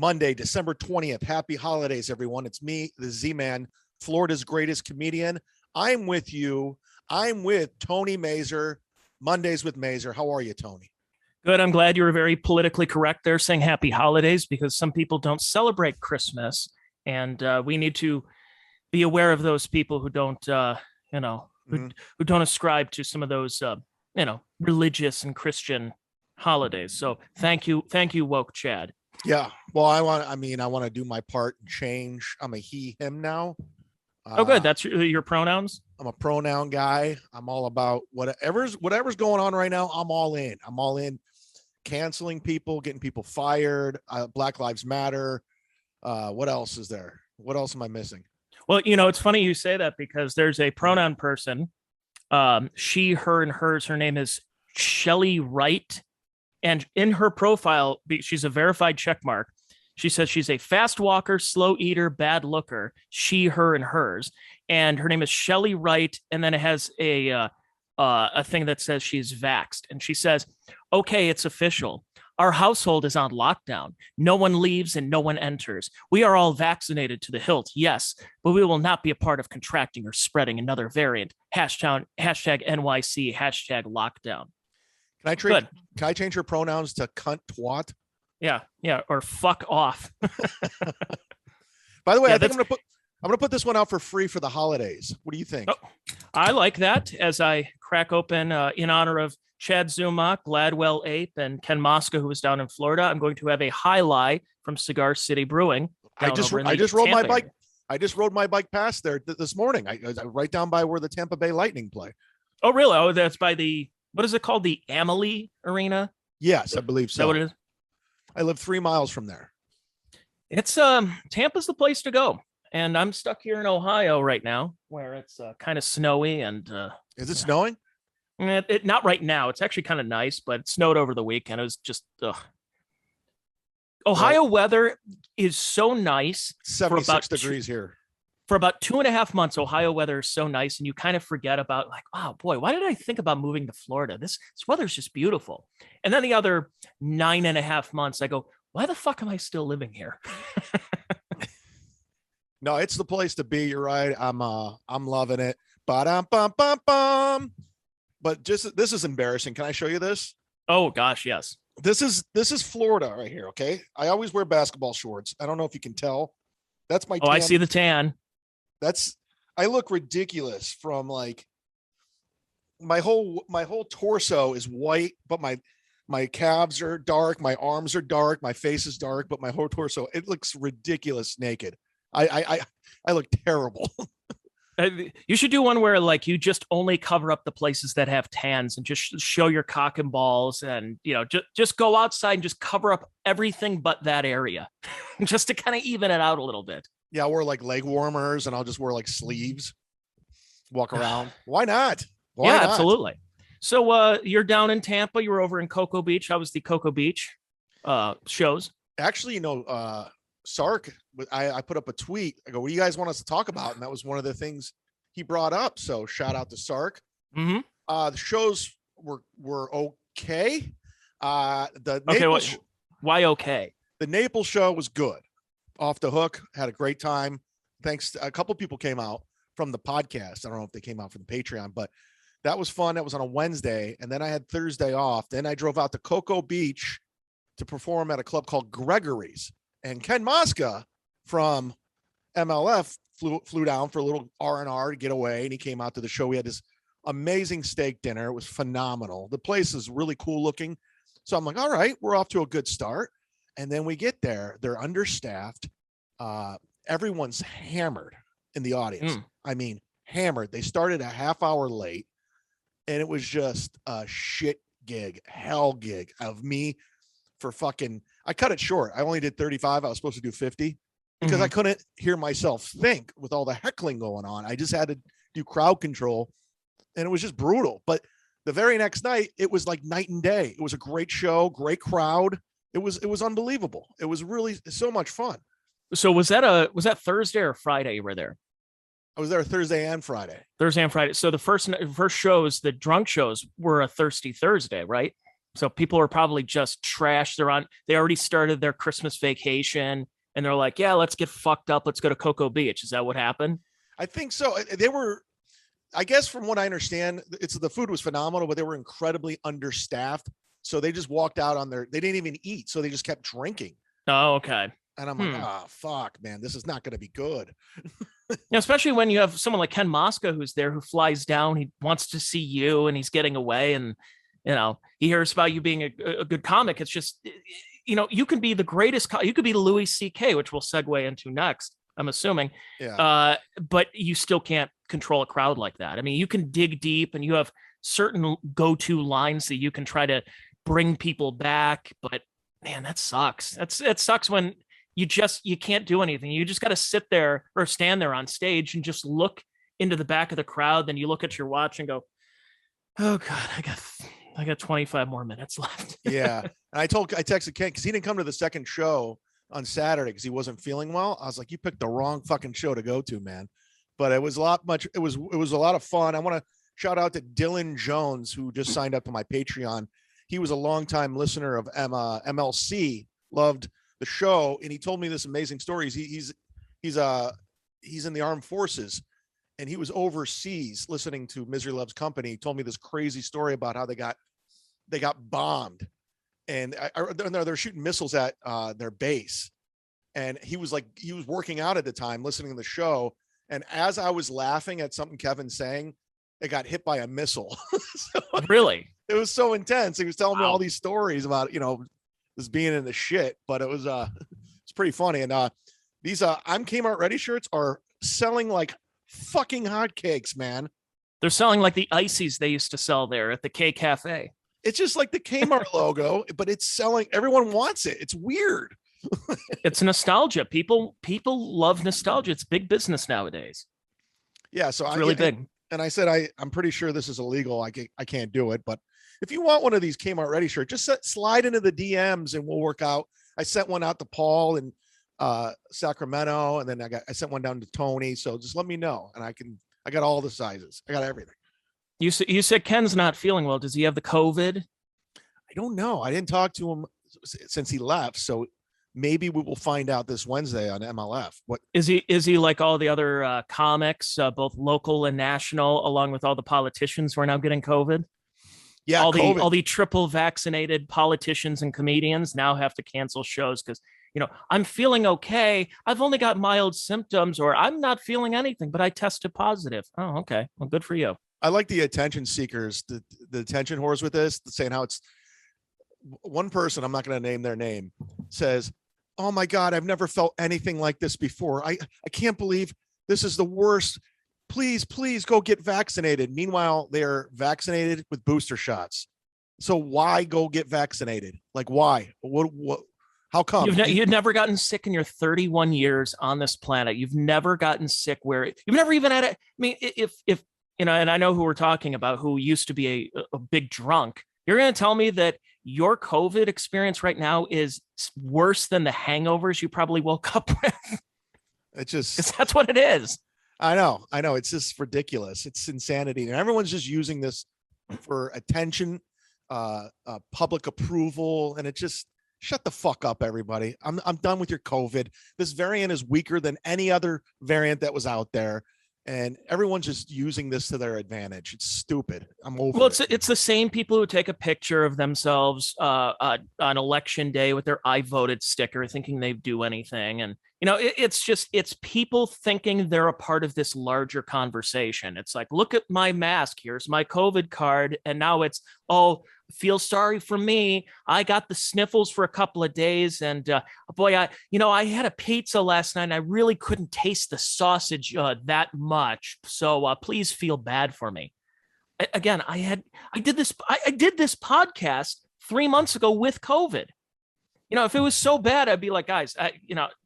Monday, December 20th. Happy holidays, everyone. It's me, the Z-Man, Florida's greatest comedian. I'm with you. I'm with Tony Mazur. Mondays with Mazur. How are you, Tony? Good. I'm glad you were very politically correct there, saying happy holidays, because some people don't celebrate Christmas. And we need to be aware of those people who don't, who don't ascribe to some of those, religious and Christian holidays. So thank you, woke Chad. Yeah. Well, I want to do my part and change. I'm a he, him now. Oh, good. That's your pronouns. I'm a pronoun guy. I'm all about whatever's going on right now. I'm all in. I'm all in. Canceling people, getting people fired. Black Lives Matter. What else is there? What else am I missing? Well, it's funny you say that, because there's a pronoun person. She, her, and hers. Her name is Shelly Wright. And in her profile, she's a verified checkmark. She says she's a fast walker, slow eater, bad looker. She, her, and hers. And her name is Shelly Wright. And then it has a thing that says she's vaxxed. And she says, "Okay, it's official. Our household is on lockdown. No one leaves and no one enters. We are all vaccinated to the hilt, yes, but we will not be a part of contracting or spreading another variant. Hashtag NYC, hashtag lockdown." Can I change her pronouns to cunt, twat? Yeah, or fuck off. By the way, I think I'm gonna put this one out for free for the holidays. What do you think? Oh, I like that. As I crack open in honor of Chad ZUmock, Gladwell Ape, and Ken Mosca, who was down in Florida, I'm going to have a High Lie from Cigar City Brewing. I just rode my bike. I just rode my bike past there this morning. I right down by where the Tampa Bay Lightning play. Oh, really? Oh, that's by the, what is it called? The Amalie Arena? Yes, I believe so. Is that what it is? I live 3 miles from there. It's Tampa's the place to go. And I'm stuck here in Ohio right now, where it's kind of snowy and is it snowing? Not right now. It's actually kind of nice, but it snowed over the weekend. It was just Ohio weather is so nice. 76 degrees here. For about 2.5 months, Ohio weather is so nice, and you kind of forget about, like, oh boy, why did I think about moving to Florida? This weather's just beautiful. And then the other 9.5 months, I go, why the fuck am I still living here? No, it's the place to be. You're right. I'm loving it. Ba-dum-bum-bum-bum. But this is embarrassing. Can I show you this? Oh gosh, yes. This is Florida right here. Okay. I always wear basketball shorts. I don't know if you can tell. That's my tan. I see the tan. I look ridiculous from, like, my whole torso is white, but my calves are dark, my arms are dark, my face is dark, but my whole torso, it looks ridiculous naked. I look terrible. You should do one where, like, you just only cover up the places that have tans and just show your cock and balls, and just go outside and just cover up everything but that area, just to kind of even it out a little bit. Yeah, I'll wear like leg warmers, and I'll just wear like sleeves, walk around. Why not? Why not? Absolutely. So you're down in Tampa. You were over in Cocoa Beach. How was the Cocoa Beach shows? Actually, Sark, I put up a tweet. I go, what do you guys want us to talk about? And that was one of the things he brought up. So shout out to Sark. Mm-hmm. The shows were okay. Why okay? The Naples show was good. Off the hook, had a great time. Thanks to a couple people came out from the podcast. I don't know if they came out from the Patreon, but that was fun. That was on a Wednesday, and then I had Thursday off. Then I drove out to Cocoa Beach to perform at a club called Gregory's. And Ken Mosca from MLF flew down for a little R&R to get away, and he came out to the show. We had this amazing steak dinner. It was phenomenal. The place is really cool looking. So I'm like, all right, we're off to a good start. And then we get there, they're understaffed. Everyone's hammered in the audience. I mean, hammered. They started a half hour late, and it was just a shit gig, hell gig of me for fucking, I cut it short. I only did 35. I was supposed to do 50 because I couldn't hear myself think with all the heckling going on. I just had to do crowd control, and it was just brutal. But the very next night, it was like night and day. It was a great show, great crowd. It was unbelievable. It was really so much fun. So was that Thursday or Friday you were there? I was there Thursday and Friday. Thursday and Friday. So the first shows, the drunk shows, were a Thirsty Thursday, right? So people are probably just trash. They already started their Christmas vacation and they're like, yeah, let's get fucked up. Let's go to Cocoa Beach. Is that what happened? I think so. They were, I guess from what I understand, the food was phenomenal, but they were incredibly understaffed. So they just walked out they didn't even eat. So they just kept drinking. Oh, okay. And I'm like, oh, fuck, man, this is not going to be good. Especially when you have someone like Ken Mosca who's there, who flies down. He wants to see you and he's getting away. And, he hears about you being a good comic. It's just, you can be the greatest. You could be Louis C.K., which we'll segue into next, I'm assuming. Yeah. But you still can't control a crowd like that. I mean, you can dig deep and you have certain go-to lines that you can try to bring people back. But man, that sucks. It sucks when you can't do anything. You just got to sit there or stand there on stage and just look into the back of the crowd. Then you look at your watch and go, oh God, I got 25 more minutes left. Yeah. And I texted Ken, because he didn't come to the second show on Saturday because he wasn't feeling well. I was like, you picked the wrong fucking show to go to, man. But it was a lot of fun. I want to shout out to Dylan Jones, who just signed up to my Patreon. He was a longtime listener of MLC, loved the show, and he told me this amazing story. He's in the armed forces, and he was overseas listening to Misery Loves Company. He told me this crazy story about how they got bombed, and they're shooting missiles at their base, and he was working out at the time listening to the show, and as I was laughing at something Kevin's saying, it got hit by a missile. So, really? It was so intense. He was telling me all these stories about this being in the shit, but it was it's pretty funny. And these I'm Kmart Ready shirts are selling like fucking hotcakes, man. They're selling like the ices they used to sell there at the K Cafe. It's just like the Kmart logo, but it's selling. Everyone wants it. It's weird. It's nostalgia. People love nostalgia. It's big business nowadays. Yeah, so it's really big. And I said I'm pretty sure this is illegal. I can't do it, but if you want one of these Kmart Ready shirts, just slide into the DMs and we'll work out. I sent one out to Paul in Sacramento, and then I sent one down to Tony. So just let me know, and I got all the sizes. I got everything. You said Ken's not feeling well. Does he have the COVID? I don't know. I didn't talk to him since he left, so maybe we will find out this Wednesday on MLF. What is he like all the other comics, both local and national, along with all the politicians who are now getting COVID? Yeah, all the triple vaccinated politicians and comedians now have to cancel shows because I'm feeling okay. I've only got mild symptoms, or I'm not feeling anything, but I tested positive. Oh, okay. Well, good for you. I like the attention seekers, the attention whores with this, saying how it's one person, I'm not going to name their name, says, oh my God, I've never felt anything like this before. I can't believe this is the worst. Please go get vaccinated. Meanwhile, they're vaccinated with booster shots. So why go get vaccinated? Like, why? What? How come? You've never gotten sick in your 31 years on this planet. You've never gotten sick where you've never even had it. I mean, if and I know who we're talking about, who used to be a big drunk. You're going to tell me that your COVID experience right now is worse than the hangovers you probably woke up with? It's just, that's what it is. I know. It's just ridiculous. It's insanity. And everyone's just using this for attention, public approval. And it just, shut the fuck up, everybody. I'm done with your COVID. This variant is weaker than any other variant that was out there. And everyone's just using this to their advantage. It's stupid. I'm over it. It's the same people who take a picture of themselves on election day with their I voted sticker, thinking they do anything. And, it's people thinking they're a part of this larger conversation. It's like, look at my mask. Here's my COVID card. And now it's, feel sorry for me. I got the sniffles for a couple of days. And boy, I had a pizza last night and I really couldn't taste the sausage that much. So please feel bad for me. Again, I did this podcast 3 months ago with COVID. If it was so bad, I'd be like, guys,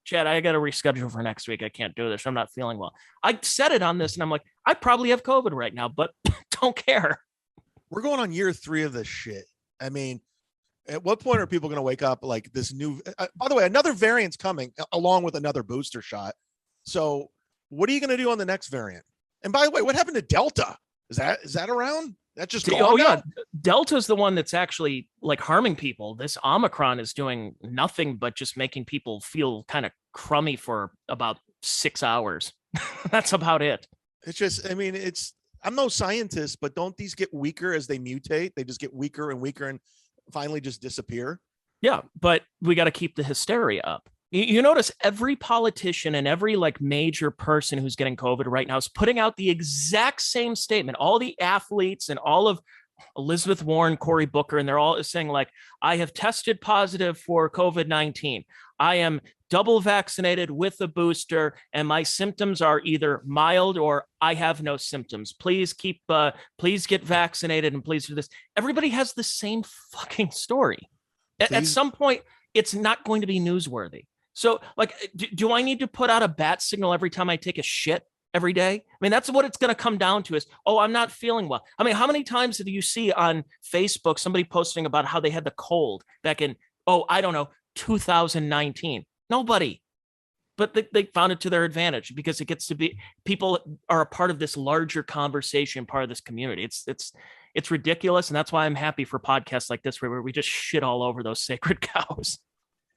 Chad, I got to reschedule for next week. I can't do this. I'm not feeling well. I said it on this and I'm like, I probably have COVID right now, but don't care. We're going on year 3 of this shit. I mean, at what point are people going to wake up like this new, by the way, another variant's coming along with another booster shot. So what are you going to do on the next variant? And by the way, what happened to Delta? Is that around? That's just gone. Oh yeah, Delta's the one that's actually like harming people. This Omicron is doing nothing but just making people feel kind of crummy for about 6 hours. That's about it. It's just, I mean, I'm no scientist, but don't these get weaker as they mutate? They just get weaker and weaker and finally just disappear. Yeah, but we got to keep the hysteria up. You notice every politician and every like major person who's getting COVID right now is putting out the exact same statement. All the athletes and all of Elizabeth Warren, Cory Booker, and they're all saying like, I have tested positive for COVID-19. I am double vaccinated with a booster and my symptoms are either mild or I have no symptoms. Please please get vaccinated and please do this. Everybody has the same fucking story. At some point, it's not going to be newsworthy. So, like, do I need to put out a bat signal every time I take a shit every day? I mean, that's what it's going to come down to is, oh, I'm not feeling well. I mean, how many times do you see on Facebook somebody posting about how they had the cold back in, I don't know, 2019? Nobody. But they found it to their advantage because it gets to be, people are a part of this larger conversation, part of this community. It's ridiculous. And that's why I'm happy for podcasts like this, where we just shit all over those sacred cows.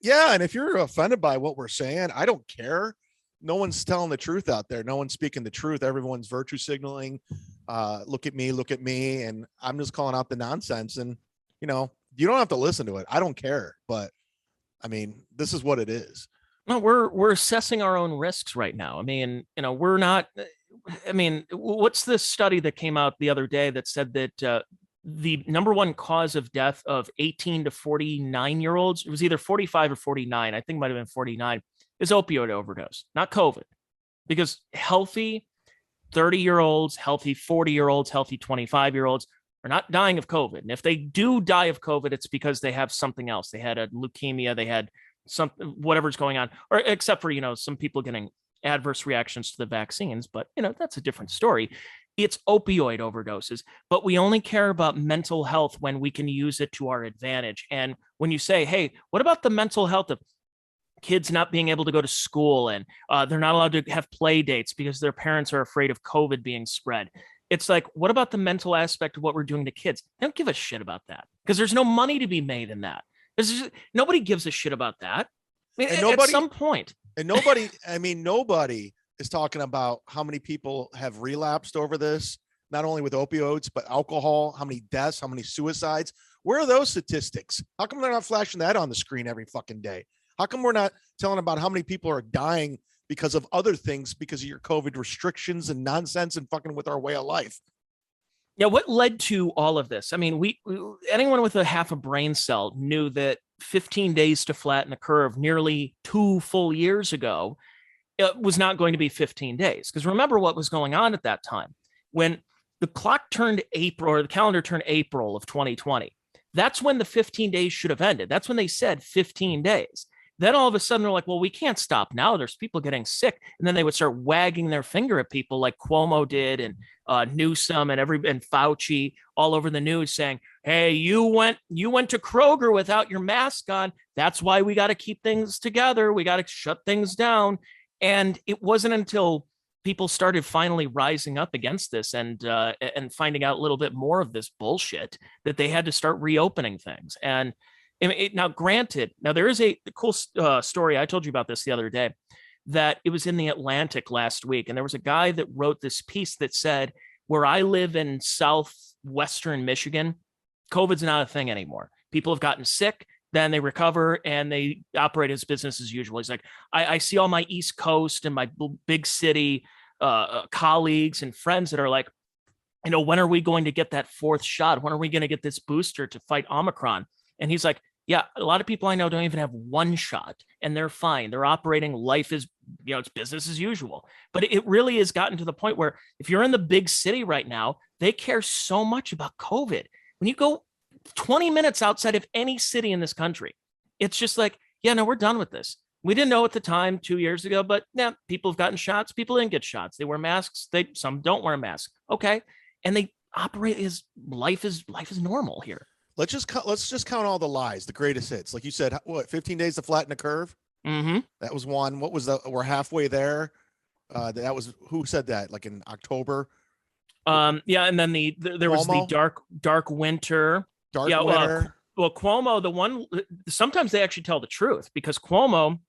Yeah. And if you're offended by what we're saying, I don't care. No one's telling the truth out there. No one's speaking the truth. Everyone's virtue signaling. Look at me. And I'm just calling out the nonsense. And, you don't have to listen to it. I don't care. But I mean, this is what it is. No, we're assessing our own risks right now. I mean, we're not. I mean, what's this study that came out the other day that said that the number one cause of death of 18 to 49-year-olds, it was either 45 or 49, I think it might have been 49, is opioid overdose, not COVID. Because healthy 30-year-olds, healthy 40-year-olds, healthy 25-year-olds are not dying of COVID. And if they do die of COVID, it's because they have something else. They had a leukemia, they had whatever's going on, or except for, some people getting adverse reactions to the vaccines, but that's a different story. It's opioid overdoses, but we only care about mental health when we can use it to our advantage. And when you say, hey, what about the mental health of kids not being able to go to school and they're not allowed to have play dates because their parents are afraid of COVID being spread? It's like, what about the mental aspect of what we're doing to kids? They don't give a shit about that because there's no money to be made in that. Nobody gives a shit about that. I mean, at some point. And nobody is talking about how many people have relapsed over this, not only with opioids, but alcohol, how many deaths, how many suicides. Where are those statistics? How come they're not flashing that on the screen every fucking day? How come we're not telling about how many people are dying because of other things, because of your COVID restrictions and nonsense and fucking with our way of life? Yeah, what led to all of this? I mean, anyone with a half a brain cell knew that 15 days to flatten the curve nearly 2 full years ago, it was not going to be 15 days. Because remember what was going on at that time. When the clock turned April, or the calendar turned April of 2020, that's when the 15 days should have ended. That's when they said 15 days. Then all of a sudden they're like, well, we can't stop now. There's people getting sick. And then they would start wagging their finger at people like Cuomo did, and Newsom and Fauci all over the news saying, hey, you went to Kroger without your mask on. That's why we got to keep things together. We got to shut things down. And it wasn't until people started finally rising up against this and finding out a little bit more of this bullshit that they had to start reopening things. And now, granted, there is a cool story. I told you about this the other day, that it was in the Atlantic last week. And there was a guy that wrote this piece that said, where I live in southwestern Michigan, COVID's not a thing anymore. People have gotten sick, then they recover and they operate as business as usual. He's like, I see all my East Coast and my big city colleagues and friends that are like, when are we going to get that 4th shot? When are we going to get this booster to fight Omicron? And he's like, yeah, a lot of people I know don't even have 1 shot and they're fine. They're operating. Life is, it's business as usual. But it really has gotten to the point where if you're in the big city right now, they care so much about COVID. When you go 20 minutes outside of any city in this country, it's just like, yeah, no, we're done with this. We didn't know at the time 2 years ago, but yeah, people have gotten shots. People didn't get shots. They wear masks. Some don't wear masks. Okay. And they operate as life is normal here. Let's just count all the lies, the greatest hits. Like you said, what, 15 days to flatten the curve? Mm-hmm. That was one. What was we're halfway there. That was, who said that? Like in October? Yeah, and then there was the Cuomo? dark winter. Dark Yeah, Winter. well, Cuomo, the one sometimes they actually tell the truth because Cuomo,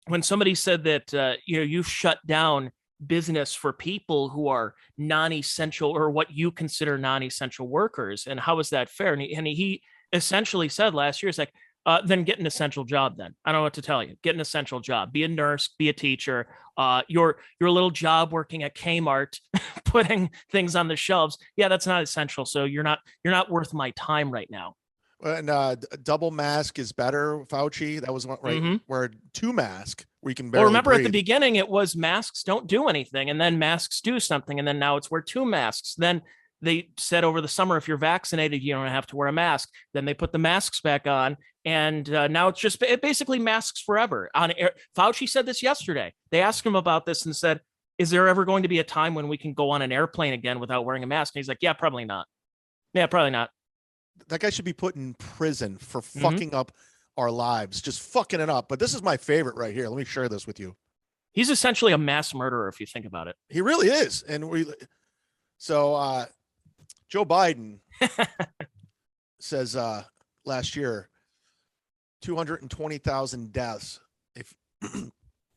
when somebody said that you've shut down business for people who are non-essential or what you consider non-essential workers, and how is that fair? And he essentially said last year, it's like, then get an essential job. Then I don't know what to tell you. Get an essential job. Be a nurse. Be a teacher. Your little job working at Kmart, putting things on the shelves. Yeah, that's not essential. So you're not worth my time right now. And double mask is better, Fauci. That was right. Mm-hmm. Where two mask, where you can Well, barely remember at the breathe. beginning, it was masks don't do anything, and then masks do something, and then now it's wear two masks. Then they said over the summer, if you're vaccinated, you don't have to wear a mask. Then they put the masks back on, and now it basically masks forever. On air, Fauci said this yesterday. They asked him about this and said, "Is there ever going to be a time when we can go on an airplane again without wearing a mask?" And he's like, "Yeah, probably not. Yeah, probably not." That guy should be put in prison for Mm-hmm. fucking up our lives, just fucking it up. But this is my favorite right here. Let me share this with you. He's essentially a mass murderer if you think about it. He really is. And Joe Biden says last year 220,000 deaths. If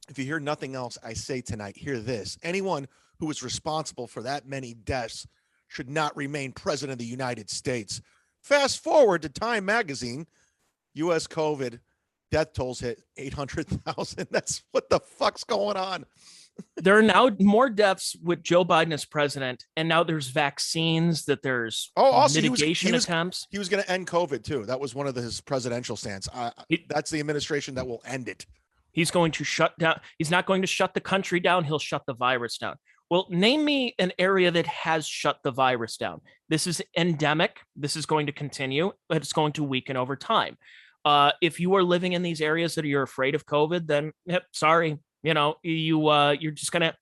if you hear nothing else I say tonight, hear this. Anyone who is responsible for that many deaths should not remain president of the United States. Fast forward to Time magazine, US COVID death tolls hit 800,000. That's what the fuck's going on. There are now more deaths with Joe Biden as president, and now there's vaccines, that there's Also mitigation attempts. He was going to end COVID too. That was one of his presidential stance. That's the administration that will end it. He's going to shut down. He's not going to shut the country down. He'll shut the virus down. Well, name me an area that has shut the virus down. This is endemic. This is going to continue, but it's going to weaken over time. If you are living in these areas that you're afraid of COVID, then sorry, you're just gonna,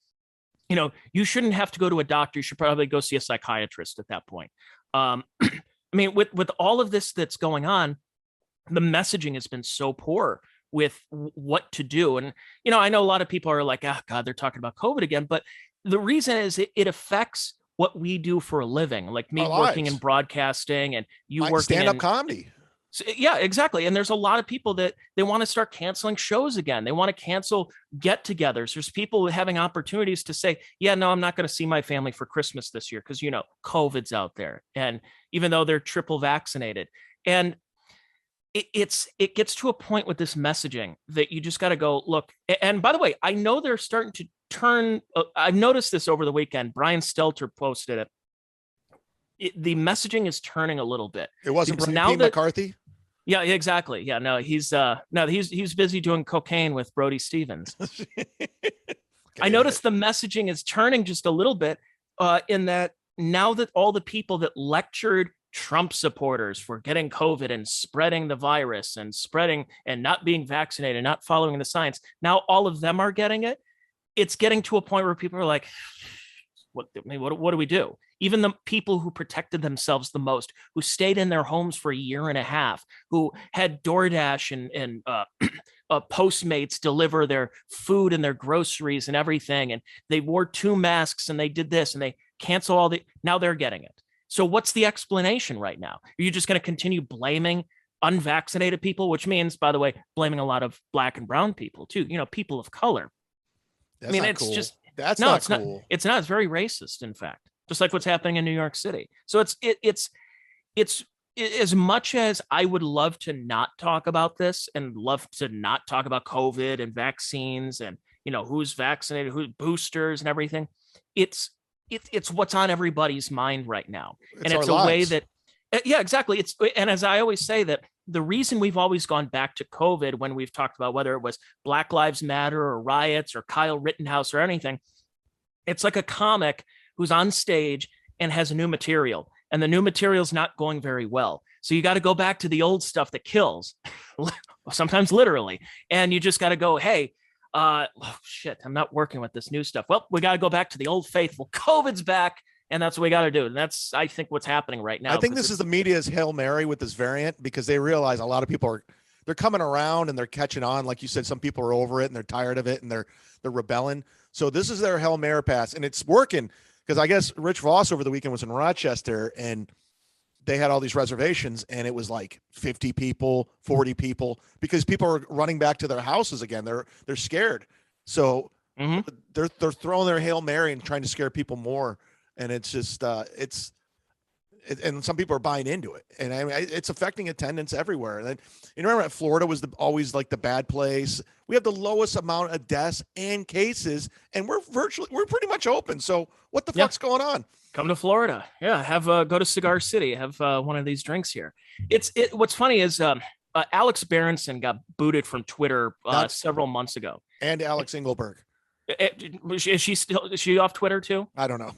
you shouldn't have to go to a doctor. You should probably go see a psychiatrist at that point. I mean, with all of this that's going on, the messaging has been so poor with what to do. And I know a lot of people are like, "Oh God, they're talking about COVID again," but the reason is it affects what we do for a living, like me working in broadcasting and you working stand-up comedy. So, yeah, exactly. And there's a lot of people that they want to start canceling shows again. They want to cancel get-togethers. There's people having opportunities to say, "Yeah, no, I'm not going to see my family for Christmas this year because COVID's out there." And even though they're triple vaccinated, and it gets to a point with this messaging that you just got to go look. And by the way, I know they're starting to turn. I've noticed this over the weekend. Brian Stelter posted it. The messaging is turning a little bit. It wasn't Brian P. McCarthy. Yeah, exactly. Yeah, no, he's busy doing cocaine with Brody Stevens. I noticed the messaging is turning just a little bit in that now that all the people that lectured Trump supporters for getting COVID and spreading the virus and spreading and not being vaccinated, not following the science, now all of them are getting it. It's getting to a point where people are like, what do we do? Even the people who protected themselves the most, who stayed in their homes for a year and a half, who had DoorDash and Postmates deliver their food and their groceries and everything, and they wore two masks and they did this and they cancel now they're getting it. So what's the explanation right now? Are you just going to continue blaming unvaccinated people, which means, by the way, blaming a lot of Black and brown people too, people of color? It's cool. just That's no, not it's cool. not. It's not. It's very racist, in fact, just like what's happening in New York City. So it's as much as I would love to not talk about this and love to not talk about COVID and vaccines and who's vaccinated, who's boosters and everything. It's what's on everybody's mind right now, and it's a way that, yeah, exactly. And as I always say, that the reason we've always gone back to COVID when we've talked about whether it was Black Lives Matter or riots or Kyle Rittenhouse or anything, it's like a comic who's on stage and has new material, and the new material is not going very well. So you got to go back to the old stuff that kills, sometimes literally, and you just got to go, hey, shit, I'm not working with this new stuff. Well, we got to go back to the old faithful. COVID's back. And that's what we got to do. And that's, I think, what's happening right now. I think this is the media's Hail Mary with this variant, because they realize a lot of people they're coming around and they're catching on. Like you said, some people are over it and they're tired of it and they're rebelling. So this is their Hail Mary pass, and it's working. because I guess Rich Voss over the weekend was in Rochester and they had all these reservations and it was like 50 people, 40 people, because people are running back to their houses again. They're scared. So they're throwing their Hail Mary and trying to scare people more. And it's just, and some people are buying into it. And I mean, it's affecting attendance everywhere. And then, you remember Florida was always like the bad place. We have the lowest amount of deaths and cases, and we're pretty much open. So what the fuck's going on? Come to Florida. Yeah. Have go to Cigar City. Have one of these drinks here. What's funny is Alex Berenson got booted from Twitter several months ago. And Alex Engelberg. Is she off Twitter too? I don't know.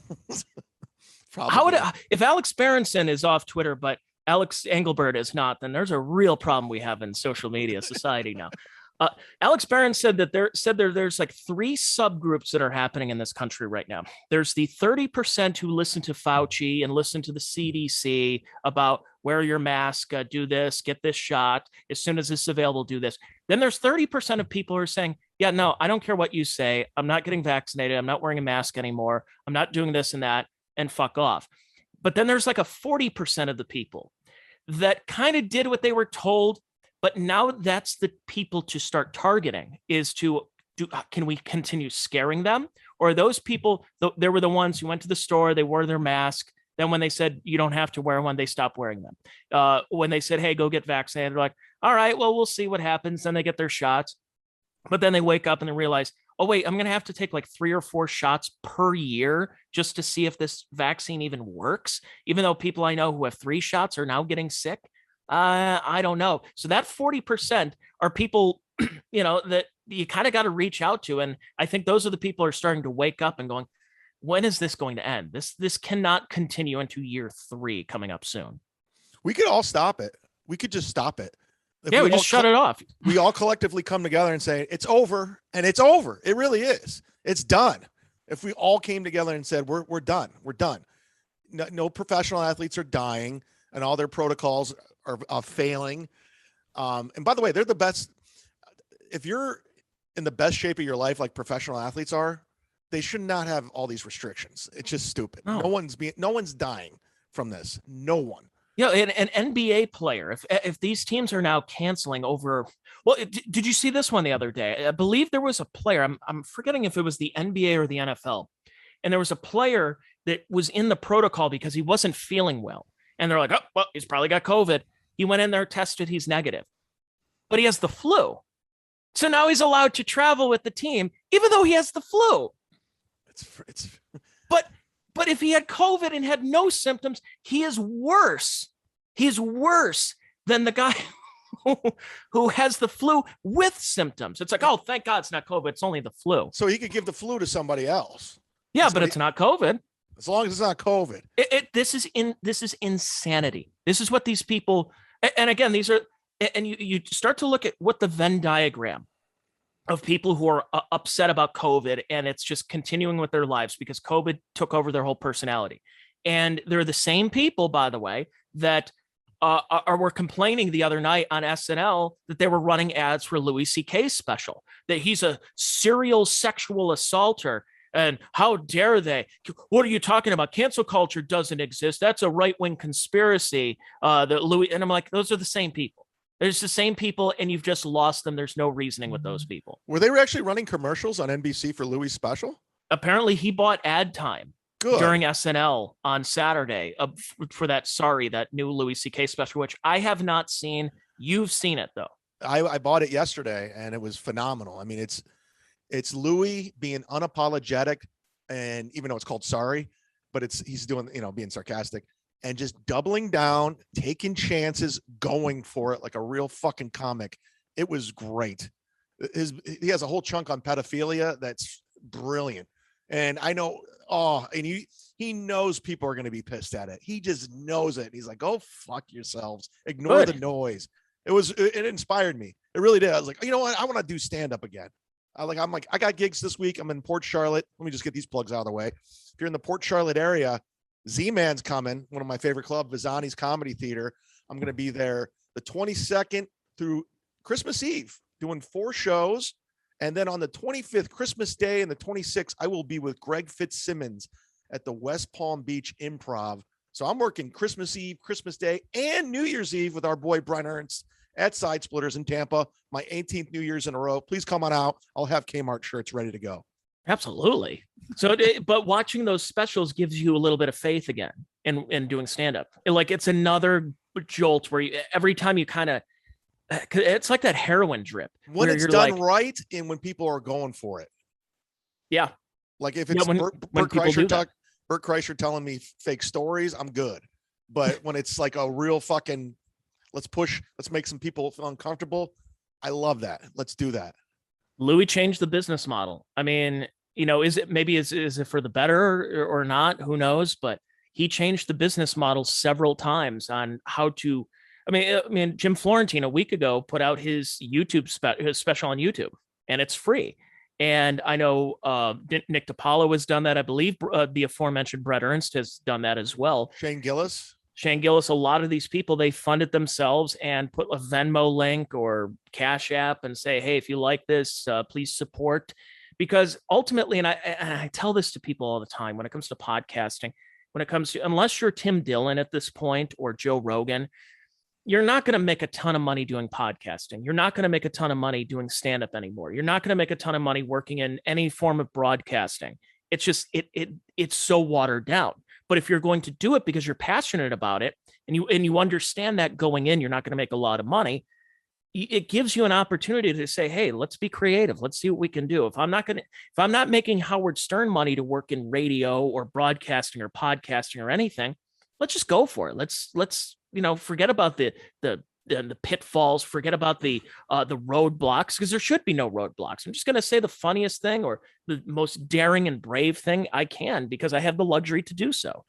Probably. If Alex Berenson is off Twitter, but Alex Engelbert is not, then there's a real problem we have in social media society now. Alex Barron said that there's like 3 subgroups that are happening in this country right now. There's the 30% who listen to Fauci and listen to the CDC about wear your mask, do this, get this shot. As soon as it's available, do this. Then there's 30% of people who are saying, yeah, no, I don't care what you say. I'm not getting vaccinated. I'm not wearing a mask anymore. I'm not doing this and that, and fuck off. But then there's like a 40% of the people that kind of did what they were told. But now that's the people to start targeting, is to can we continue scaring them? Or are those people, they were the ones who went to the store, they wore their mask. Then when they said, you don't have to wear one, they stopped wearing them. When they said, hey, go get vaccinated, they're like, all right, well, we'll see what happens. Then they get their shots. But then they wake up and they realize, oh, wait, I'm going to have to take like 3 or 4 shots per year just to see if this vaccine even works. Even though people I know who have 3 shots are now getting sick. I don't know. So that 40% are people, that you kind of got to reach out to. And I think those are the people who are starting to wake up and going, when is this going to end? This cannot continue into year 3 coming up soon. We could all stop it. We could just stop it. If we just shut it off. We all collectively come together and say, it's over, and it's over. It really is. It's done. If we all came together and said, we're done. We're done. No professional athletes are dying and all their protocols are failing. And by the way, they're the best. If you're in the best shape of your life, like professional athletes are, they should not have all these restrictions. It's just stupid. No one's dying from this. No one. Yeah, an NBA player. If these teams are now canceling over, well, did you see this one the other day? I believe there was a player. I'm forgetting if it was the NBA or the NFL, and there was a player that was in the protocol because he wasn't feeling well, and they're like, oh, well, he's probably got COVID. He went in there, tested, he's negative, but he has the flu. So now he's allowed to travel with the team, even though he has the flu. But if he had COVID and had no symptoms, he is worse. He's worse than the guy who has the flu with symptoms. It's like, oh, thank God it's not COVID. It's only the flu. So he could give the flu to somebody else. Yeah, but it's not COVID. As long as it's not COVID. This is insanity. This is what these people, and again, these are, and you start to look at what the Venn diagram of people who are upset about COVID, and it's just continuing with their lives because COVID took over their whole personality. And they're the same people, by the way, that were complaining the other night on SNL that they were running ads for Louis C.K.'s special, that he's a serial sexual assaulter. And how dare they? What are you talking about? Cancel culture doesn't exist. That's a right-wing conspiracy. That Louis, and I'm like, those are the same people. There's the same people, and you've just lost them. There's no reasoning with those people. Were they actually running commercials on NBC for Louis' special? Apparently, he bought ad time during SNL on Saturday for that new Louis C.K. special, which I have not seen. You've seen it, though. I bought it yesterday, and it was phenomenal. I mean, it's Louis being unapologetic, and even though it's called Sorry, but he's doing, being sarcastic. And just doubling down, taking chances, going for it like a real fucking comic. It was great. He has a whole chunk on pedophilia that's brilliant. And I know, and he knows people are going to be pissed at it. He just knows it. He's like, go fuck yourselves. Ignore the noise. It inspired me. It really did. I was like, you know what? I want to do stand-up again. I'm like, I got gigs this week. I'm in Port Charlotte. Let me just get these plugs out of the way. If you're in the Port Charlotte area, Z-Man's coming, one of my favorite clubs, Visani's Comedy Theater. I'm going to be there the 22nd through Christmas Eve, doing 4 shows. And then on the 25th, Christmas Day, and the 26th, I will be with Greg Fitzsimmons at the West Palm Beach Improv. So I'm working Christmas Eve, Christmas Day, and New Year's Eve with our boy Brent Ernst at Side Splitters in Tampa. My 18th New Year's in a row. Please come on out. I'll have Kmart shirts ready to go. Absolutely. So, but watching those specials gives you a little bit of faith again in doing stand up. Like it's another jolt where every time you kind of, it's like that heroin drip when it's done like, right and when people are going for it. Yeah. Like if it's Bert Kreischer telling me fake stories, I'm good. But when it's like a real fucking, let's make some people feel uncomfortable. I love that. Let's do that. Louis changed the business model. I mean, is it for the better or not? Who knows? But he changed the business model several times on how to. I mean, Jim Florentine a week ago put out his his special on YouTube, and it's free. And I know Nick DiPaolo has done that. I believe the aforementioned Brett Ernst has done that as well. Shane Gillis, a lot of these people, they fund it themselves and put a Venmo link or Cash App and say, hey, if you like this, please support. Because ultimately, and I tell this to people all the time when it comes to podcasting, unless you're Tim Dillon at this point or Joe Rogan, you're not going to make a ton of money doing podcasting. You're not going to make a ton of money doing stand-up anymore. You're not going to make a ton of money working in any form of broadcasting. It's just, it's so watered down. But if you're going to do it because you're passionate about it and you understand that going in, you're not going to make a lot of money. It gives you an opportunity to say, hey, let's be creative. Let's see what we can do. If I'm not making Howard Stern money to work in radio or broadcasting or podcasting or anything, let's just go for it. Let's forget about the pitfalls, forget about the roadblocks, because there should be no roadblocks. I'm just going to say the funniest thing or the most daring and brave thing I can because I have the luxury to do so.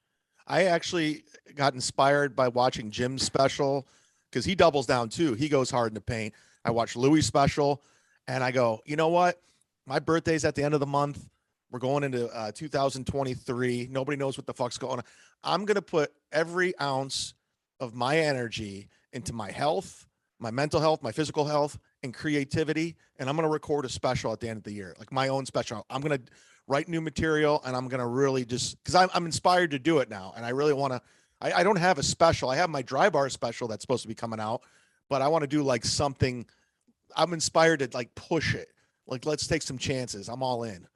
I actually got inspired by watching Jim's special because he doubles down too. He goes hard in the paint. I watched Louis' special and I go, you know what? My birthday's at the end of the month. We're going into 2023. Nobody knows what the fuck's going on. I'm going to put every ounce of my energy into my health, my mental health, my physical health, and creativity. And I'm going to record a special at the end of the year, like my own special. I'm going to write new material and I'm going to really just, because I'm inspired to do it now. And I really want to, I don't have a special. I have my dry bar special that's supposed to be coming out, but I want to do like something. I'm inspired to like push it. Like, let's take some chances. I'm all in.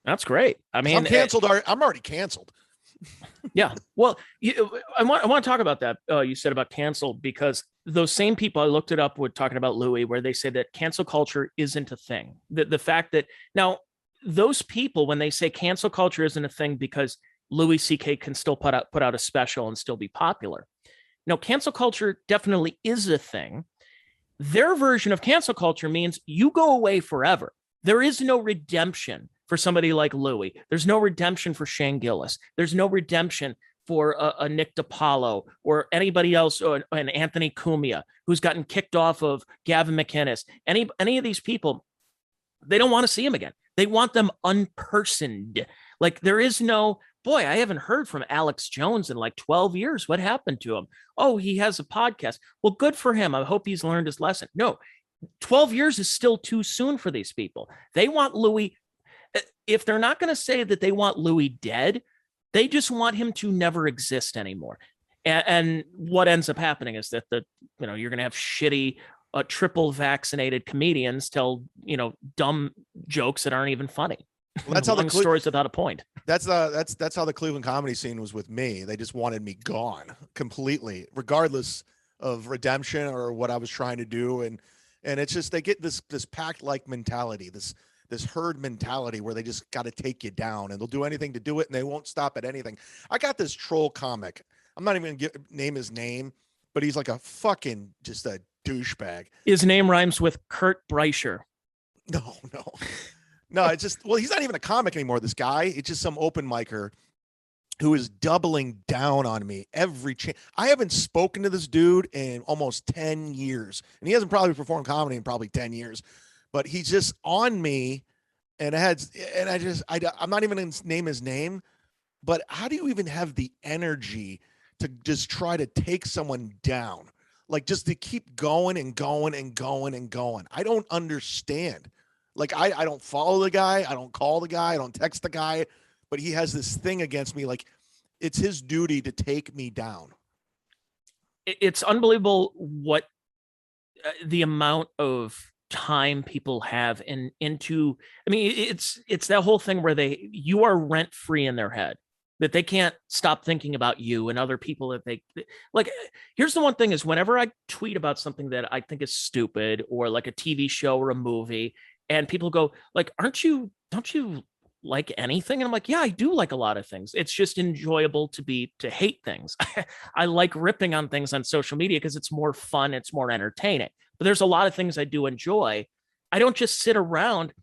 That's great. I mean, I'm canceled. I'm already canceled. Yeah. Well, I want to talk about that. You said about canceled because those same people, I looked it up with talking about Louis, where they say that cancel culture isn't a thing. The fact that now those people, when they say cancel culture isn't a thing because Louis C.K. can still put out a special and still be popular. Now, cancel culture definitely is a thing. Their version of cancel culture means you go away forever. There is no redemption for somebody like Louis. There's no redemption for Shane Gillis. There's no redemption for a Nick DiPaolo or anybody else, or an Anthony Cumia who's gotten kicked off of Gavin McInnes. Any of these people, they don't want to see him again. They want them unpersoned. Like there is no, boy, I haven't heard from Alex Jones in like 12 years. What happened to him? Oh, he has a podcast. Well, good for him. I hope he's learned his lesson. No, 12 years is still too soon for these people. They want Louis. If they're not going to say that they want Louis dead, they just want him to never exist anymore. And what ends up happening is that you're going to have shitty triple vaccinated comedians tell dumb jokes that aren't even funny. Well, that's how the stories without a point. That's how the Cleveland comedy scene was with me. They just wanted me gone completely, regardless of redemption or what I was trying to do. And it's just they get this pack like mentality, this herd mentality where they just got to take you down and they'll do anything to do it and they won't stop at anything. I got this troll comic. I'm not even going to name his name, but he's like a fucking just a douchebag. His name rhymes with Kurt Breischer. No, it's just, well, he's not even a comic anymore. This guy, it's just some open micer who is doubling down on me every chance. I haven't spoken to this dude in almost 10 years and he hasn't probably performed comedy in probably 10 years. But he's just on me, and I'm not even going to name his name, but how do you even have the energy to just try to take someone down? Like just to keep going and going and going and going. I don't understand. Like I don't follow the guy. I don't call the guy. I don't text the guy, but he has this thing against me. Like it's his duty to take me down. It's unbelievable what the amount of time people have into. I mean, it's that whole thing where you are rent free in their head, that they can't stop thinking about you and other people that they like. Here's the one thing is whenever I tweet about something that I think is stupid or like a TV show or a movie, and people go like, don't you like anything? And I'm like, yeah, I do like a lot of things. It's just enjoyable to hate things. I like ripping on things on social media because it's more fun, it's more entertaining. But there's a lot of things I do enjoy. I don't just sit around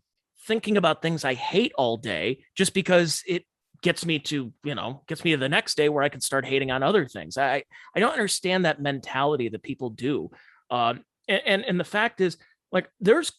thinking about things I hate all day just because it gets me to the next day where I can start hating on other things. I don't understand that mentality that people do. And the fact is, like, there's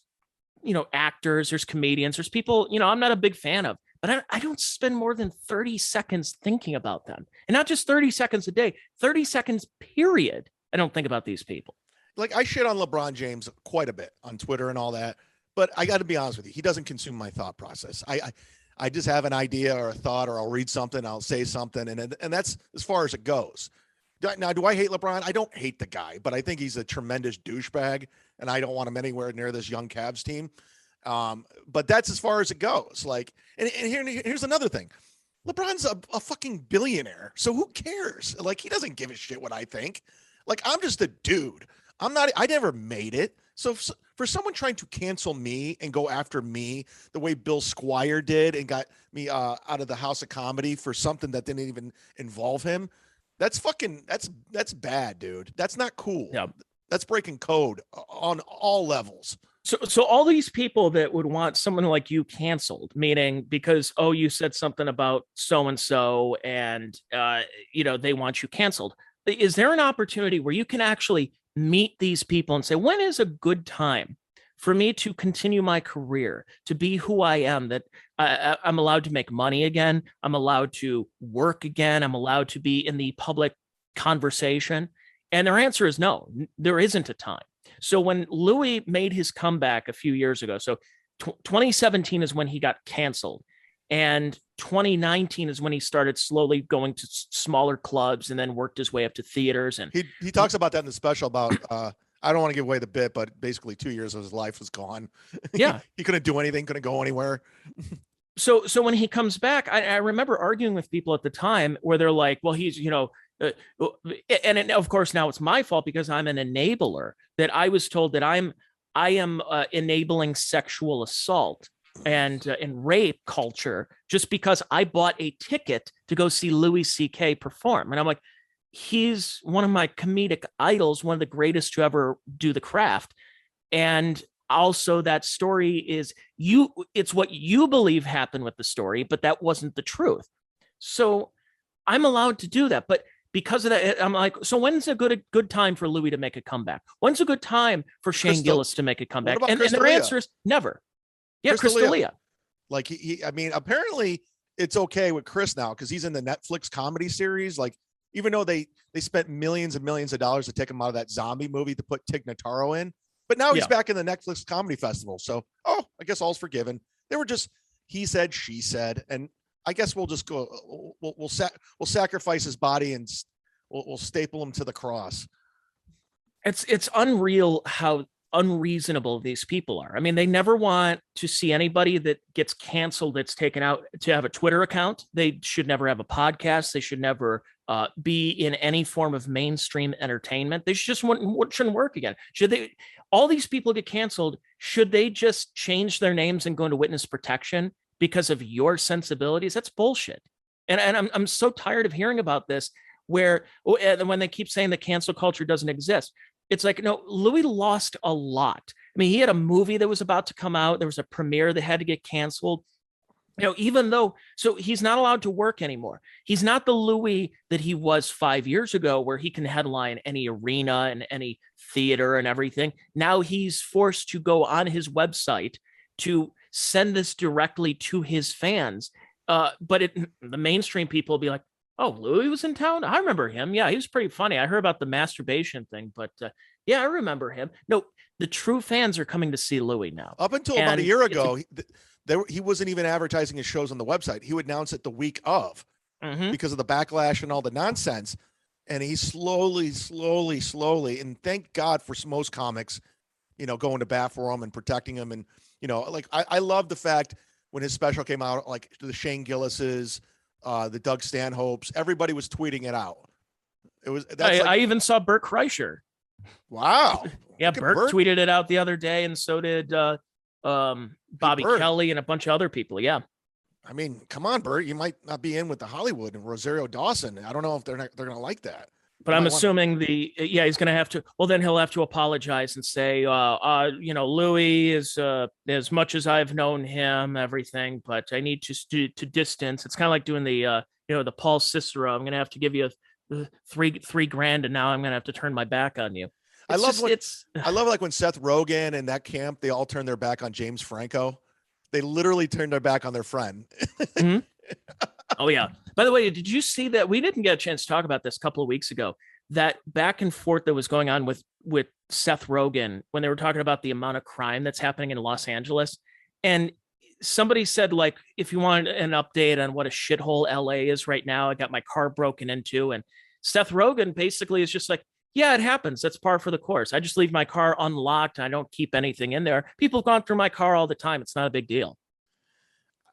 actors, there's comedians, there's people, I'm not a big fan of, but I don't spend more than 30 seconds thinking about them. And not just 30 seconds a day, 30 seconds, period. I don't think about these people. Like I shit on LeBron James quite a bit on Twitter and all that, but I got to be honest with you. He doesn't consume my thought process. I just have an idea or a thought, or I'll read something, I'll say something. And that's as far as it goes. Now, do I hate LeBron? I don't hate the guy, but I think he's a tremendous douchebag, and I don't want him anywhere near this young Cavs team. But that's as far as it goes. Like, and here's another thing. LeBron's a fucking billionaire, so who cares? Like, he doesn't give a shit what I think. Like, I'm just a dude. I never made it. So for someone trying to cancel me and go after me the way Bill Squire did and got me out of the House of Comedy for something that didn't even involve him, that's bad, dude. That's not cool. Yeah. That's breaking code on all levels. So all these people that would want someone like you canceled, meaning because, you said something about so-and-so and, they want you canceled. Is there an opportunity where you can actually meet these people and say, when is a good time for me to continue my career, to be who I am, that I'm allowed to make money again, I'm allowed to work again, I'm allowed to be in the public conversation? And their answer is no, there isn't a time. So when Louis made his comeback a few years ago, so 2017 is when he got canceled, and 2019 is when he started slowly going to smaller clubs and then worked his way up to theaters. And he talks about that in the special about I don't want to give away the bit, but basically 2 years of his life was gone. Yeah. He couldn't do anything, couldn't go anywhere. So when he comes back, I remember arguing with people at the time where they're like, well, he's, of course now it's my fault because I'm an enabler, that I was told that I am enabling sexual assault and rape culture just because I bought a ticket to go see Louis C.K. perform. And I'm like, he's one of my comedic idols, one of the greatest to ever do the craft. And also that story is it's what you believe happened with the story, but that wasn't the truth. So I'm allowed to do that. But because of that, I'm like, so when's a good time for Louis to make a comeback? When's a good time for Shane Gillis to make a comeback? And their answer is never. Yeah, Crystalia. Like I mean, apparently it's okay with Chris now because he's in the Netflix comedy series. Like, even though they spent millions and millions of dollars to take him out of that zombie movie to put Tig Notaro in, but now he's back in the Netflix comedy festival. So, I guess all's forgiven. They were just he said, she said, and I guess we'll just go. We'll sacrifice his body and we'll staple him to the cross. It's unreal how unreasonable these people are. I mean, they never want to see anybody that gets canceled, that's taken out, to have a Twitter account. They should never have a podcast. They should never be in any form of mainstream entertainment. They shouldn't work again. All these people get canceled, should they just change their names and go into witness protection because of your sensibilities? That's bullshit. And I'm so tired of hearing about this, where when they keep saying that cancel culture doesn't exist. It's like, no, Louis lost a lot. I mean, he had a movie that was about to come out. There was a premiere that had to get canceled. Even though, so he's not allowed to work anymore. He's not the Louis that he was 5 years ago, where he can headline any arena and any theater and everything. Now he's forced to go on his website to send this directly to his fans. But the mainstream people will be like, oh, Louis was in town? I remember him. Yeah, he was pretty funny. I heard about the masturbation thing, but yeah, I remember him. No, the true fans are coming to see Louis now. Up until about a year ago, he wasn't even advertising his shows on the website. He would announce it the week of because of the backlash and all the nonsense. And he slowly, and thank God for most comics, going to bat for him and protecting him. And, like I love the fact when his special came out, like the Shane Gillis's, the Doug Stanhopes, everybody was tweeting it out. I even saw Bert Kreischer. Wow. Yeah, Bert tweeted it out the other day, and so did Bobby Kelly and a bunch of other people. Yeah. I mean, come on, Bert. You might not be in with the Hollywood and Rosario Dawson. I don't know if they're going to like that. But I'm assuming he's going to have to. Well, then he'll have to apologize and say, Louis is as much as I've known him, everything, but I need to distance. It's kind of like doing the Paul Cicero. I'm going to have to give you $3,000, and now I'm going to have to turn my back on you. I love like when Seth Rogen and that camp, they all turned their back on James Franco. They literally turned their back on their friend. Mm-hmm. Oh, yeah. By the way, did you see that? We didn't get a chance to talk about this a couple of weeks ago, that back and forth that was going on with Seth Rogen when they were talking about the amount of crime that's happening in Los Angeles. And somebody said, like, if you want an update on what a shithole LA is right now, I got my car broken into. And Seth Rogen basically is just like, yeah, it happens. That's par for the course. I just leave my car unlocked. I don't keep anything in there. People have gone through my car all the time. It's not a big deal.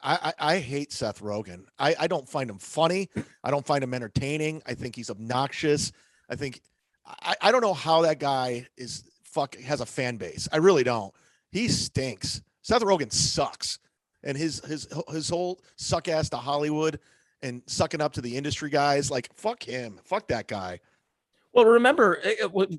I hate Seth Rogen. I don't find him funny. I don't find him entertaining. I think he's obnoxious. I don't know how that guy has a fan base. I really don't. He stinks. Seth Rogen sucks. And his whole suck ass to Hollywood and sucking up to the industry guys, like, fuck him. Fuck that guy. Well, remember,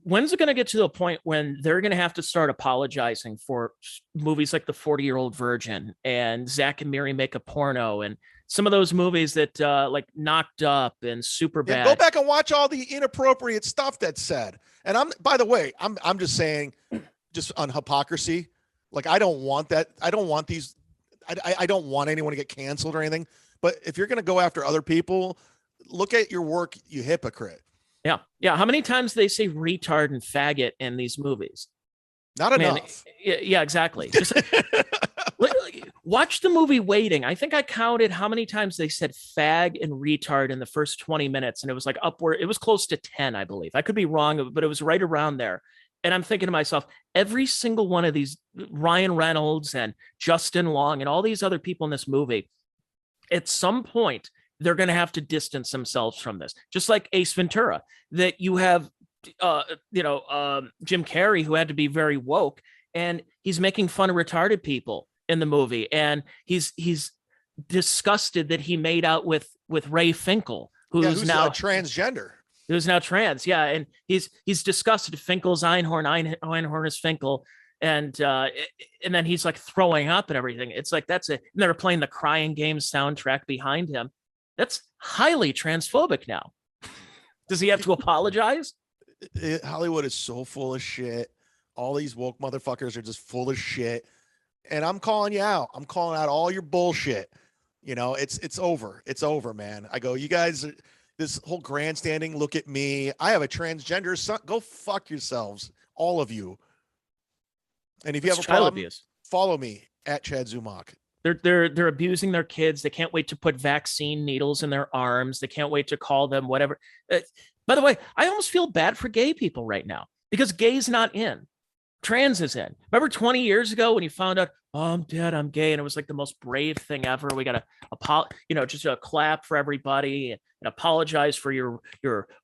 when's it going to get to the point when they're going to have to start apologizing for movies like The 40-Year-Old Virgin and Zack and Miri Make a Porno and some of those movies that like Knocked Up and Superbad? Yeah, go back and watch all the inappropriate stuff that's said. And by the way, I'm just saying, just on hypocrisy, like, I don't want that. I don't want these. I don't want anyone to get canceled or anything. But if you're going to go after other people, look at your work, you hypocrite. Yeah. Yeah. How many times they say retard and faggot in these movies? Not enough. Yeah, exactly. Just, watch the movie Waiting. I think I counted how many times they said fag and retard in the first 20 minutes. And it was like upward. It was close to 10, I believe. I could be wrong, but it was right around there. And I'm thinking to myself, every single one of these, Ryan Reynolds and Justin Long and all these other people in this movie, at some point, they're going to have to distance themselves from this. Just like Ace Ventura, that you have, Jim Carrey, who had to be very woke, and he's making fun of retarded people in the movie. And he's disgusted that he made out with Ray Finkel, who's now transgender. Who's now trans. Yeah. And he's disgusted. Finkel's Einhorn is Finkel. And then he's like throwing up and everything. It's like, and they're playing the Crying Game soundtrack behind him. That's highly transphobic now. Does he have to apologize? Hollywood is so full of shit. All these woke motherfuckers are just full of shit. And I'm calling you out. I'm calling out all your bullshit. It's over. It's over, man. I go, you guys, this whole grandstanding, look at me. I have a transgender son. Go fuck yourselves, all of you. And if you have a problem, follow me at Chad ZUmock. They're abusing their kids. They can't wait to put vaccine needles in their arms. They can't wait to call them whatever. By the way, I almost feel bad for gay people right now because gay's not in. Trans is in. Remember 20 years ago when you found out, oh, I'm dead, I'm gay, and it was like the most brave thing ever. We got to, just a clap for everybody and apologize for your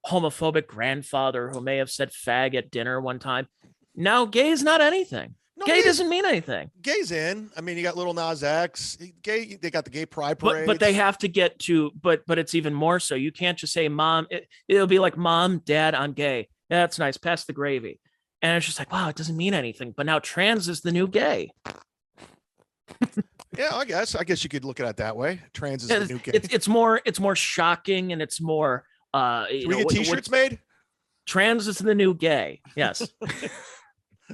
homophobic grandfather who may have said fag at dinner one time. Now gay is not anything. No, gay doesn't mean anything. Gay's in. I mean, you got Lil Nas X. Gay. They got the gay pride parade. But they have to get to. But it's even more so. You can't just say, "Mom." It'll be like, "Mom, Dad, I'm gay." Yeah, that's nice. Pass the gravy. And it's just like, wow, it doesn't mean anything. But now trans is the new gay. Yeah, I guess you could look at it that way. Trans is the new gay. It's more shocking, and it's more. Should we get T-shirts made? Trans is the new gay. Yes.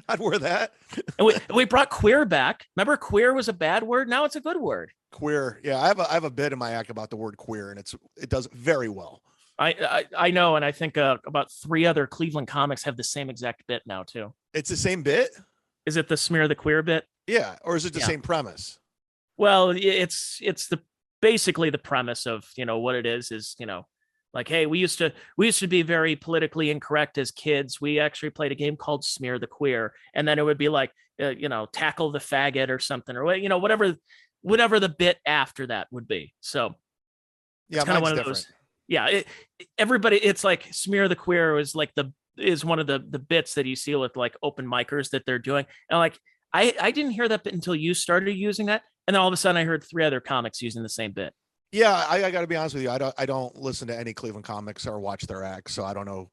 I'd wear that. And we brought queer back. Remember, queer was a bad word. Now it's a good word. Queer. Yeah, I have a bit in my act about the word queer, and it does very well. I know, and I think about 3 other Cleveland comics have the same exact bit now too. It's the same bit? Is it the smear the queer bit? Yeah, or is it the same premise? Well, it's the basically the premise of, what it is, like, hey, we used to be very politically incorrect as kids. We actually played a game called Smear the Queer, and then it would be like, tackle the faggot or something, or whatever the bit after that would be. So Yeah, it's kind of mine's one of different. those. Yeah, everybody, it's like Smear the Queer is one of the bits that you see with like open micers that they're doing, and like I didn't hear that bit until you started using that, and then all of a sudden I heard three other comics using the same bit. Yeah, I got to be honest with you. I don't listen to any Cleveland comics or watch their acts, so I don't know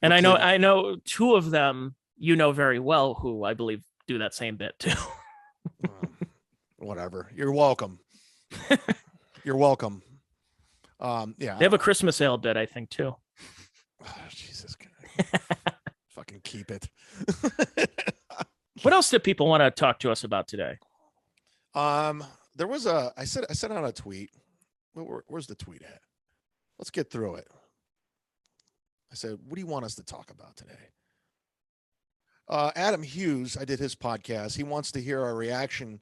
And what I know Cleveland. I know two of them you know very well who I believe do that same bit too. Whatever. You're welcome. You're welcome. Yeah. They have a Christmas ale bit, I think, too. Jesus. Fucking keep it. What else did people want to talk to us about today? There was I sent out a tweet. Where's the tweet at? Let's get through it. I said, what do you want us to talk about today? Adam Hughes, I did his podcast. He wants to hear our reaction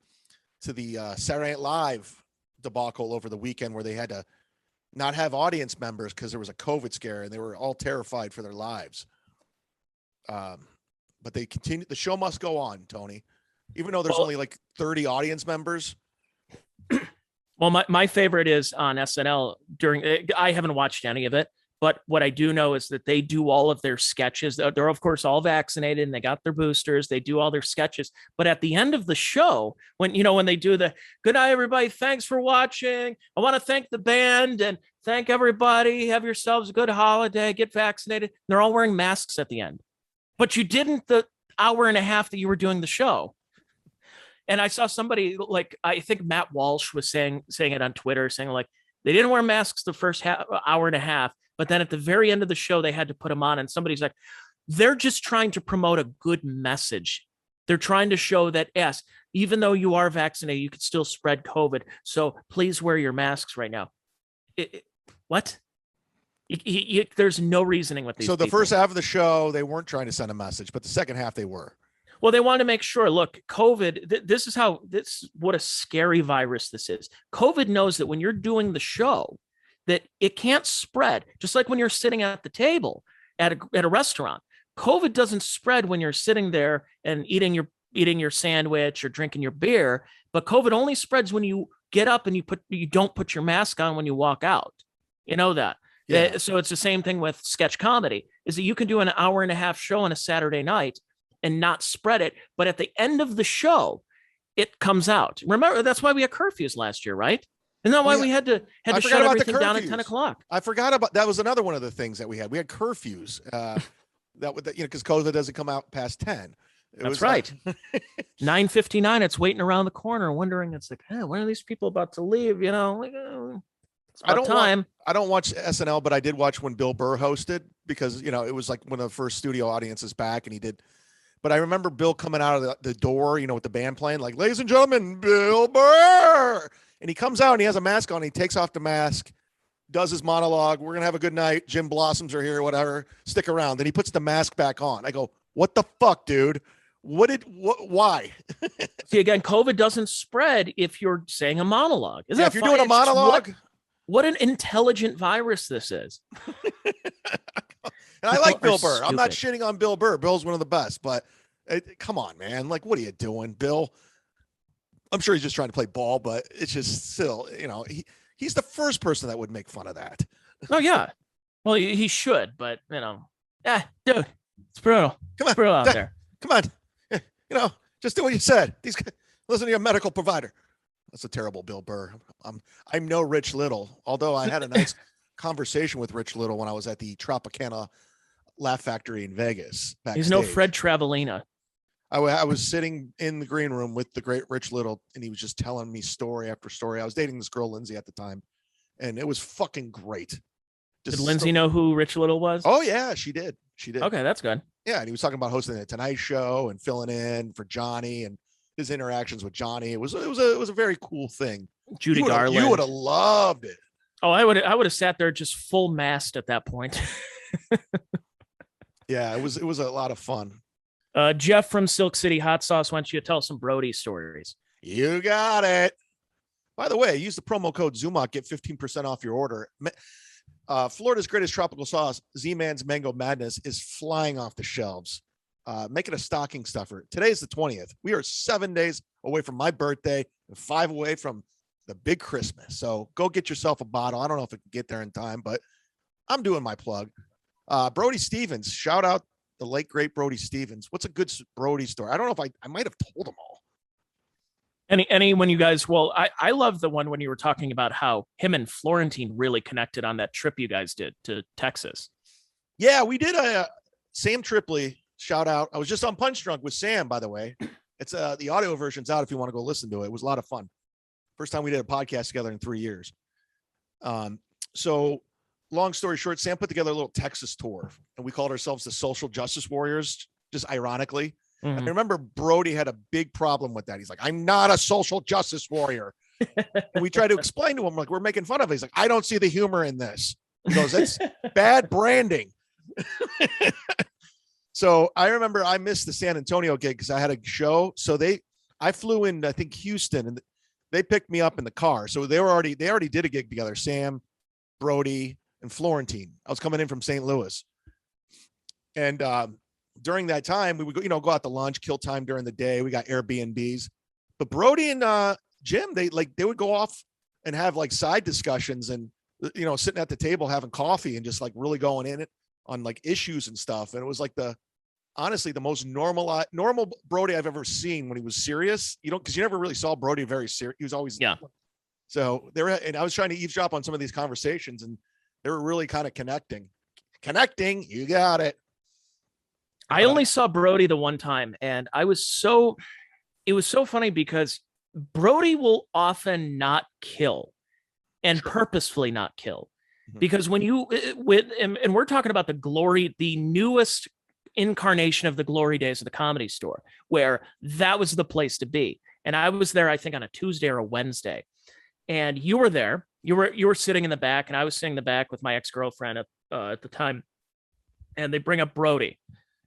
to the Saturday Night Live debacle over the weekend, where they had to not have audience members because there was a COVID scare and they were all terrified for their lives. But they continued. The show must go on, Tony, even though there's only like 30 audience members. Well, my favorite is on SNL I haven't watched any of it, but what I do know is that they do all of their sketches. They're of course all vaccinated and they got their boosters. They do all their sketches, but at the end of the show, when they do the good night, everybody, thanks for watching. I want to thank the band and thank everybody. Have yourselves a good holiday. Get vaccinated. They're all wearing masks at the end, but you didn't the hour and a half that you were doing the show. And I saw somebody, like, I think Matt Walsh was saying it on Twitter, saying like they didn't wear masks the first hour and a half, but then at the very end of the show they had to put them on. And somebody's like, they're just trying to promote a good message. They're trying to show that, yes, even though you are vaccinated, you could still spread COVID. So please wear your masks right now. What? There's no reasoning with these. So the people. first half of the show, they weren't trying to send a message, but the second half they were. Well, they want to make sure, look, COVID, this is what a scary virus this is. COVID knows that when you're doing the show, that it can't spread, just like when you're sitting at the table at a restaurant. COVID doesn't spread when you're sitting there and eating your sandwich or drinking your beer, but COVID only spreads when you get up and you don't put your mask on when you walk out. You know that. Yeah. So it's the same thing with sketch comedy, is that you can do an hour and a half show on a Saturday night and not spread it. But at the end of the show, it comes out. Remember, that's why we had curfews last year, right? Isn't that why we had to shut everything down at 10 o'clock? I forgot about that. Was another one of the things that we had. We had curfews. Because COVID doesn't come out past 10. That's right. 9:59. It's waiting around the corner, wondering. It's like, when are these people about to leave? It's about time. I don't watch SNL, but I did watch when Bill Burr hosted, because it was like one of the first studio audiences back, and he did. But I remember Bill coming out of the door, with the band playing, like, ladies and gentlemen, Bill Burr. And he comes out and he has a mask on. He takes off the mask, does his monologue. We're going to have a good night. Jim Blossoms are here, whatever. Stick around. Then he puts the mask back on. I go, what the fuck, dude? Why? See, again, COVID doesn't spread if you're saying a monologue. If you're doing a monologue. What an intelligent virus this is. And I like Bill Burr. I'm not shitting on Bill Burr. Bill's one of the best, but come on, man. Like, what are you doing, Bill? I'm sure he's just trying to play ball, but it's just still, he's the first person that would make fun of that. Oh, yeah. Well, he should, but, dude, it's brutal. Come on. It's brutal out there. Come on. Just do what you said. Listen to your medical provider. That's a terrible Bill Burr. I'm no Rich Little, although I had a nice conversation with Rich Little when I was at the Tropicana Laugh Factory in Vegas. Backstage. He's no Fred Travellina. I was sitting in the green room with the great Rich Little, and he was just telling me story after story. I was dating this girl, Lindsay, at the time, and it was fucking great. Did Lindsay know who Rich Little was? Oh, yeah, she did. Okay, that's good. Yeah, and he was talking about hosting the Tonight Show and filling in for Johnny and his interactions with Johnny. It was a very cool thing. Judy Garland. You would have loved it. Oh, I would have sat there just full mast at that point. Yeah, it was a lot of fun. Jeff from Silk City Hot Sauce wants you to tell some Brody stories. You got it. By the way, use the promo code ZUmock, get 15% off your order. Florida's greatest tropical sauce, Z-Man's Mango Madness, is flying off the shelves. Make it a stocking stuffer. Today is the 20th. We are 7 days away from my birthday and 5 away from the big Christmas. So go get yourself a bottle. I don't know if it can get there in time, but I'm doing my plug. Brody Stevens, shout out the late, great Brody Stevens. What's a good Brody story? I don't know if I might have told them all. Any when you guys, well, I love the one when you were talking about how him and Florentine really connected on that trip you guys did to Texas. Yeah, we did a Sam Tripoli, shout out. I was just on Punch Drunk with Sam, by the way. It's the audio version's out if you want to go listen to it. It was a lot of fun. First time we did a podcast together in 3 years. So long story short, Sam put together a little Texas tour and we called ourselves the Social Justice Warriors, just ironically. Mm-hmm. I remember Brody had a big problem with that. He's like, I'm not a social justice warrior. And we tried to explain to him, like, we're making fun of it. He's like, I don't see the humor in this. He goes, it's bad branding. So I remember I missed the San Antonio gig because I had a show. So I flew in, I think, Houston, and they picked me up in the car. So they already did a gig together. Sam, Brody, and Florentine. I was coming in from St. Louis. And during that time, we would go out to lunch, kill time during the day. We got Airbnbs. But Brody and Jim, they would go off and have like side discussions and, sitting at the table having coffee and just like really going in it on like issues and stuff. And it was like honestly, the most normal Brody I've ever seen when he was serious, because you never really saw Brody very serious. He was always, yeah. So and I was trying to eavesdrop on some of these conversations and they were really kind of connecting. You got it. I only saw Brody the one time and it was so funny because Brody will often not kill and purposefully not kill. Because when and we're talking about the newest incarnation of the glory days of the Comedy Store, where that was the place to be. And I was there, I think, on a Tuesday or a Wednesday. And you were there. You were sitting in the back, and I was sitting in the back with my ex-girlfriend at the time. And they bring up Brody.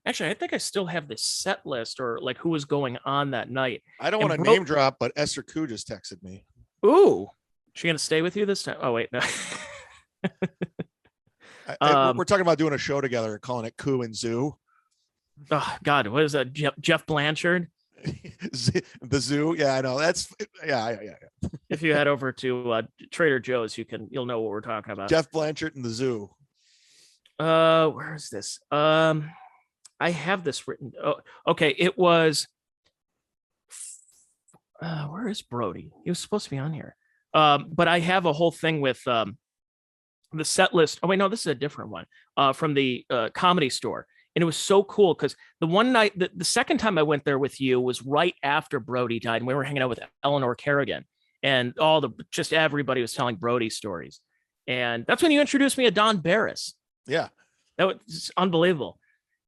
Actually, I think I still have the set list or like who was going on that night. I don't want to name drop, but Esther Koo just texted me. Ooh, she gonna stay with you this time? Oh wait, no. We're talking about doing a show together, calling it Koo and Zoo. Oh God, what is that? Jeff Blanchard? The Zoo? Yeah, I know. That's yeah. If you head over to Trader Joe's, you'll know what we're talking about. Jeff Blanchard and the Zoo. Where is this? I have this written. Oh, okay. It was. Where is Brody? He was supposed to be on here. But I have a whole thing with the set list. Oh wait, no, this is a different one. From the Comedy Store, and it was so cool because the one night, the second time I went there with you was right after Brody died, and we were hanging out with Eleanor Kerrigan, and just everybody was telling Brody stories, and that's when you introduced me to Don Barris. Yeah, that was unbelievable.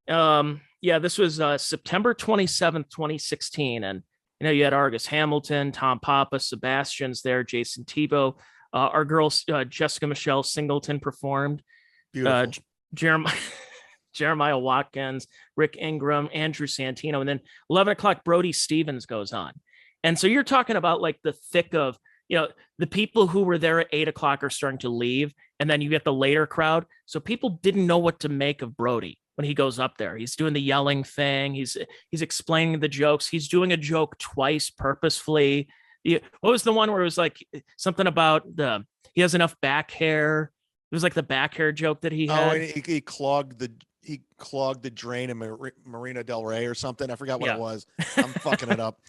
Yeah, this was September 27th, 2016. And, you had Argus Hamilton, Tom Papa, Sebastian's there, Jason Tebow, our girl, Jessica Michelle Singleton performed. Beautiful. Jeremiah Watkins, Rick Ingram, Andrew Santino. And then 11 o'clock, Brody Stevens goes on. And so you're talking about like the thick of, the people who were there at 8 o'clock are starting to leave. And then you get the later crowd. So people didn't know what to make of Brody. When he goes up there, he's doing the yelling thing. He's explaining the jokes. He's doing a joke twice purposefully. What was the one where it was like something about he has enough back hair? It was like the back hair joke that he had. Oh, and he clogged the drain in Marina Del Rey or something. I forgot what it was. I'm fucking it up.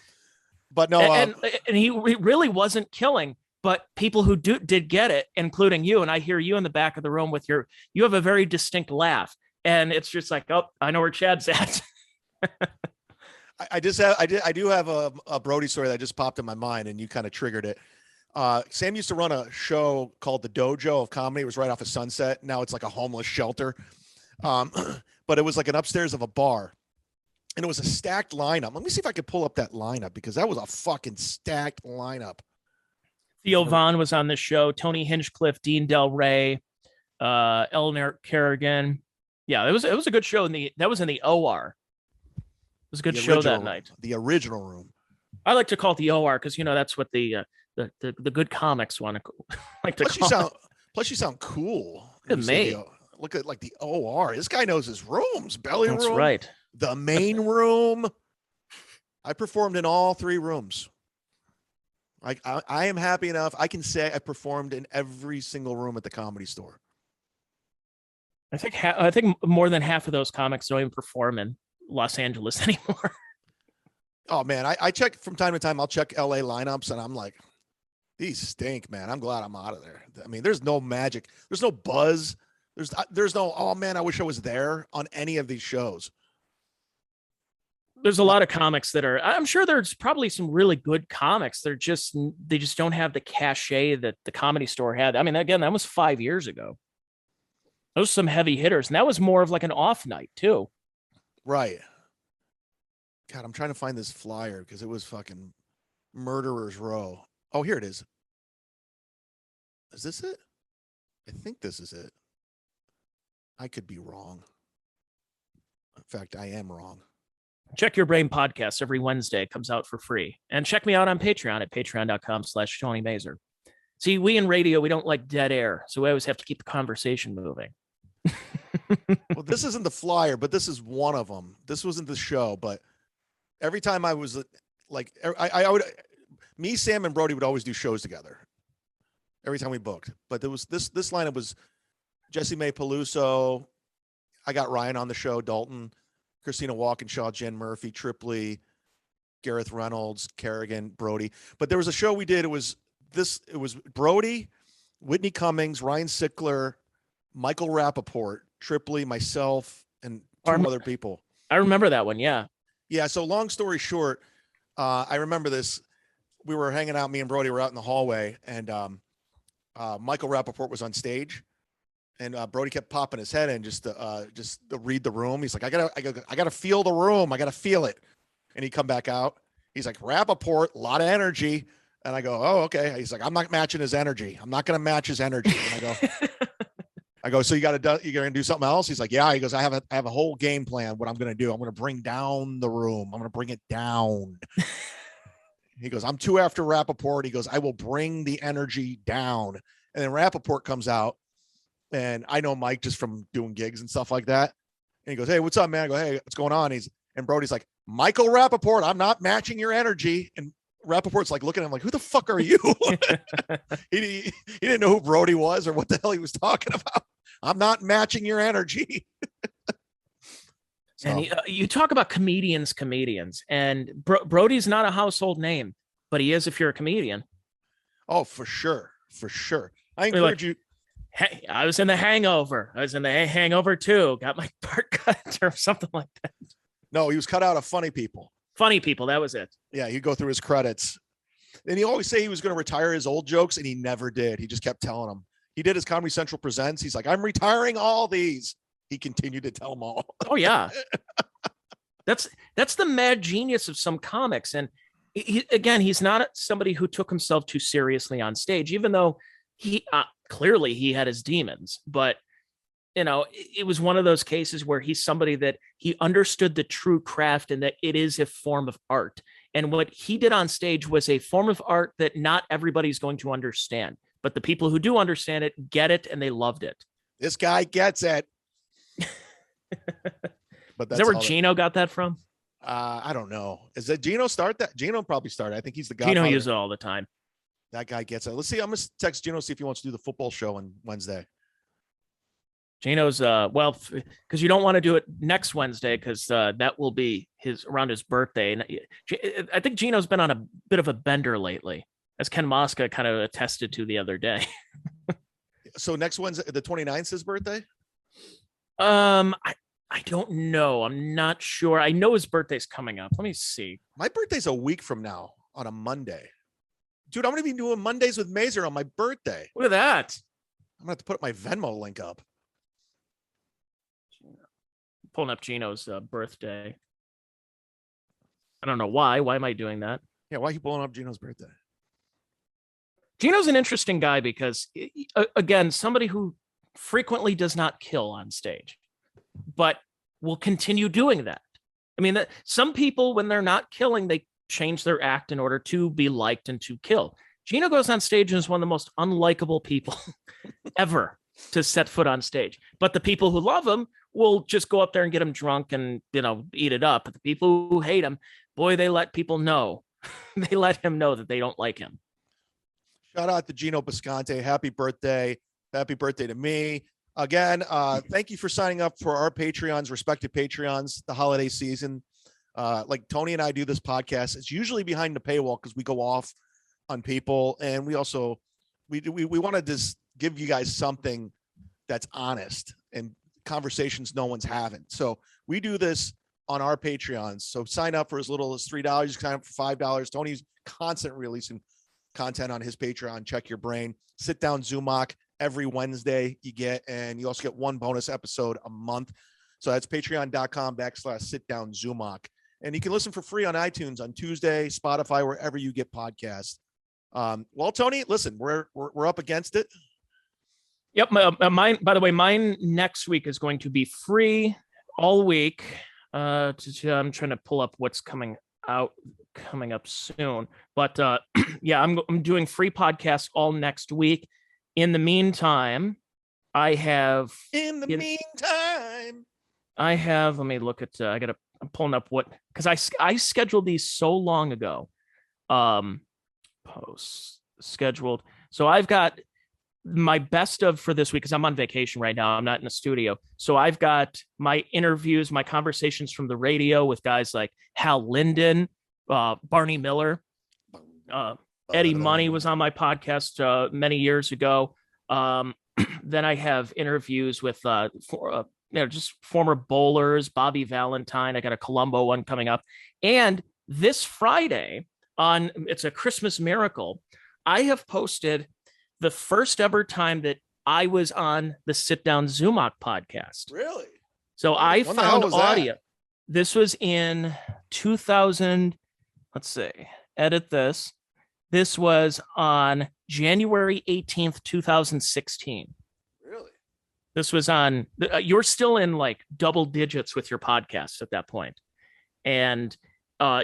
But no, and he really wasn't killing. But people who did get it, including you, and I hear you in the back of the room with you have a very distinct laugh. And it's just like, oh, I know where Chad's at. I do have a Brody story that just popped in my mind, and you kind of triggered it. Sam used to run a show called The Dojo of Comedy. It was right off of Sunset. Now it's like a homeless shelter. But it was like an upstairs of a bar, and it was a stacked lineup. Let me see if I could pull up that lineup because that was a fucking stacked lineup. Theo Vaughn was on this show. Tony Hinchcliffe, Dean Del Rey, Eleanor Kerrigan. Yeah, it was a good show. That was in the OR. It was a good show that night. The original room. I like to call it the OR because that's what the the good comics want to like to Plus, you call sound plus you sound cool. Look You at say me. look at like the OR. This guy knows his rooms. Belly That's room, right. the main room. I performed in all 3 rooms. I am happy enough. I can say I performed in every single room at the Comedy Store. I think more than half of those comics don't even perform in Los Angeles anymore. Oh man, I check from time to time. I'll check LA lineups, and I'm like, these stink, man. I'm glad I'm out of there. I mean, there's no magic. There's no buzz. There's no, oh man, I wish I was there on any of these shows. There's a lot of comics that are, I'm sure there's probably some really good comics. They just don't have the cachet that the Comedy Store had. I mean, again, that was 5 years ago. Those are some heavy hitters. And that was more of like an off night too. Right. God, I'm trying to find this flyer because it was fucking Murderer's Row. Oh, here it is. Is this it? I think this is it. I could be wrong. In fact, I am wrong. Check Your Brain podcast every Wednesday. It comes out for free. And check me out on Patreon at patreon.com/Tony Mazur. See, we in radio, we don't like dead air. So we always have to keep the conversation moving. Well, this isn't the flyer, but this is one of them. This wasn't the show, but every time I was like, I would, me, Sam, and Brody would always do shows together. Every time we booked, but there was this lineup was Jesse May Peluso. I got Ryan on the show, Dalton, Christina Walkinshaw, Jen Murphy, Tripley, Gareth Reynolds, Kerrigan, Brody. But there was a show we did. It was Brody, Whitney Cummings, Ryan Sickler, Michael Rapaport, Tripley, myself, and 2 other people. I remember that one. Yeah. Yeah. So long story short, I remember this. We were hanging out. Me and Brody were out in the hallway, and Michael Rapaport was on stage, and Brody kept popping his head in just to read the room. He's like, I gotta feel the room. I gotta feel it. And he come back out. He's like, Rapaport, a lot of energy. And I go, oh, okay. He's like, I'm not matching his energy. I'm not going to match his energy. And I go, so you're going to do something else? He's like, yeah. He goes, I have a whole game plan. What I'm going to do. I'm going to bring down the room. I'm going to bring it down. He goes, I'm 2 after Rapaport. He goes, I will bring the energy down. And then Rapaport comes out, and I know Mike just from doing gigs and stuff like that. And he goes, hey, what's up, man? I go, hey, what's going on? And Brody's like, Michael Rapaport, I'm not matching your energy. And Rapaport's like looking at him like, who the fuck are you? he didn't know who Brody was or what the hell he was talking about. I'm not matching your energy. So. And you talk about comedians, and Brody's not a household name, but he is if you're a comedian. Oh, for sure. I encourage you. Hey, I was in The Hangover. I was in The Hangover too. Got my part cut or something like that. No, he was cut out of Funny People. Funny People, that was it. Yeah, he'd go through his credits. And he always say he was going to retire his old jokes, and he never did. He just kept telling them. He did his Comedy Central Presents. He's like, I'm retiring all these. He continued to tell them all. Oh, yeah. That's the mad genius of some comics. And he's not somebody who took himself too seriously on stage, even though he clearly he had his demons. But it was one of those cases where he's somebody that he understood the true craft and that it is a form of art. And what he did on stage was a form of art that not everybody's going to understand, but the people who do understand it get it, and they loved it. This guy gets it. But is that where Gino got that from? I don't know. Is that Gino start that? Gino probably started. I think he's the guy. Gino uses it all the time. That guy gets it. Let's see. I'm going to text Gino, see if he wants to do the football show on Wednesday. Gino's because you don't want to do it next Wednesday because that will be around his birthday. I think Gino's been on a bit of a bender lately, as Ken Mosca kind of attested to the other day. So next Wednesday, the 29th, is his birthday? I don't know. I'm not sure. I know his birthday's coming up. Let me see. My birthday's a week from now on a Monday. Dude, I'm going to be doing Mondays with Mazur on my birthday. Look at that. I'm going to have to put my Venmo link up. Pulling up Gino's birthday. I don't know why. Why am I doing that? Yeah, why are you pulling up Gino's birthday? Gino's an interesting guy because, again, somebody who frequently does not kill on stage, but will continue doing that. I mean, some people, when they're not killing, they change their act in order to be liked and to kill. Gino goes on stage and is one of the most unlikable people ever to set foot on stage. But the people who love him will just go up there and get him drunk and, eat it up. But the people who hate him, boy, they let people know. They let him know that they don't like him. Shout out to Gino Bisconte. Happy birthday. Happy birthday to me. Again, thank you for signing up for our Patreons, respective Patreons, the holiday season. Like Tony and I do this podcast. It's usually behind the paywall because we go off on people. And we also, we want to just give you guys something that's honest and conversations no one's having. So we do this on our Patreons. So sign up for as little as $3. You can sign up for $5. Tony's constantly releasing content on his Patreon. Check your brain. Sit down ZUmock every Wednesday you get, and you also get one bonus episode a month. So that's patreon.com/sit-down ZUmock. And you can listen for free on iTunes on Tuesday, Spotify, wherever you get podcasts. Well, Tony, listen, we're up against it. Yep. Mine, by the way, mine next week is going to be free all week. I'm trying to pull up what's coming up soon. But yeah, I'm doing free podcasts all next week. In the meantime, I have. Let me look at. I'm pulling up because I scheduled these so long ago. Posts scheduled. So I've got my best of for this week because I'm on vacation right now. I'm not in the studio. So I've got my interviews, my conversations from the radio with guys like Hal Linden, Barney Miller, Eddie Money was on my podcast many years ago. Then I have interviews with just former bowlers, Bobby Valentine. I got a Columbo one coming up. And this Friday it's a Christmas miracle. I have posted the first ever time that I was on the Sit Down ZUmock podcast. Really? So I found audio. This was in 2000. Let's see. Edit this. This was on January 18th, 2016. Really? This was on. You're still in like double digits with your podcast at that point. And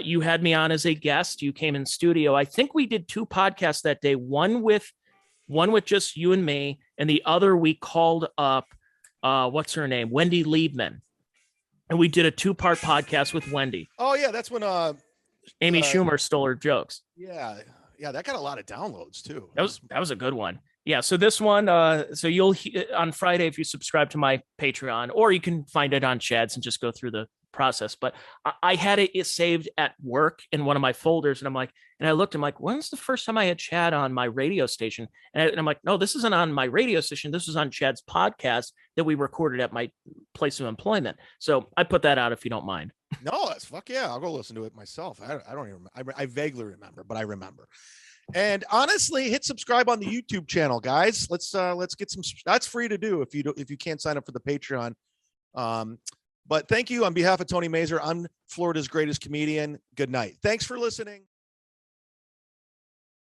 you had me on as a guest. You came in studio. I think we did 2 podcasts that day. One with just you and me, and the other we called up what's her name, Wendy Liebman, and we did a 2-part podcast with Wendy. Oh yeah, that's when Amy Schumer stole her jokes. Yeah, that got a lot of downloads too. That was a good one. Yeah, so this one, so you'll on Friday if you subscribe to my Patreon, or you can find it on Chad's and just go through the process. But I had it saved at work in one of my folders, and I looked, I'm like, when's the first time I had Chad on my radio station? And I'm like, no, this isn't on my radio station. This was on Chad's podcast that we recorded at my place of employment. So I put that out if you don't mind. No, that's fuck yeah. I'll go listen to it myself. I don't even remember. I vaguely remember, but I remember. And honestly, hit subscribe on the YouTube channel, guys. Let's get some. That's free to do if you can't sign up for the Patreon. But thank you on behalf of Tony Mazur. I'm Florida's greatest comedian. Good night. Thanks for listening.